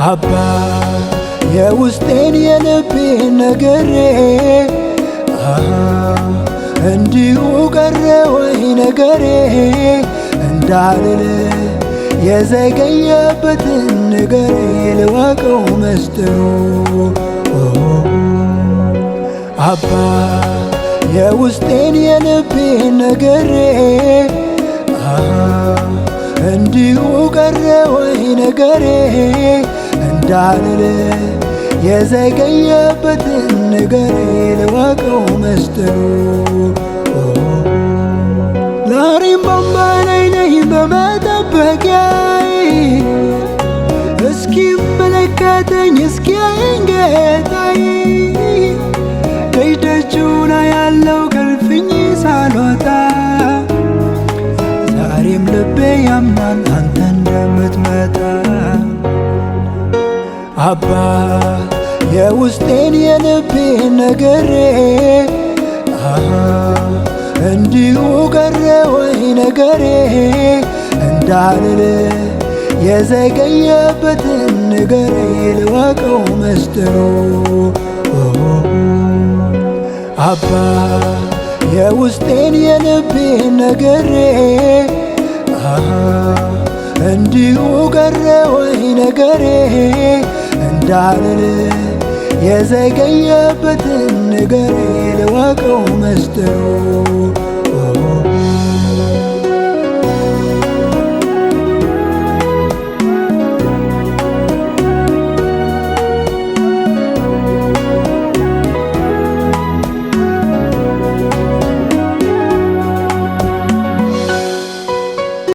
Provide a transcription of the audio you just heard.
አባ የውስጤን የልቤን ነገሬ እንዲሁ ቀረ ወይ ነገሬ እንዳልል የዘገየበትን ነገሬ ልወቀው መስጥሩ አባ የውስጤን የልቤን ነገሬ እንዲሁ ቀረ ወይ ነገሬ እንዳልል የዘገየበትን ነገሬ ልወቀው መስጥሩ ዛሬም በእንባዬ ነኝ በመጠበቂያዬ እስኪመለከተኝ እስኪያየኝ ጌታዬ ደጁን አያለው ከልፍኝ ሳልወጣ ዛሬም ልቤ ያምናል አንተ እንደምትመጣ አባ የውስጤን የልቤን ነገሬ እንዲሁ ቀረ ወይ ነገሬ እንዳልል የዘገየበትን ነገሬ ልወቀው መስጥሩ አባ የውስጤን የልቤን ነገሬ እንዲሁ ቀረ ወይ ነገሬ እንዳልል የዘገየበትን ነገሬ ልወቀው መስጥሩ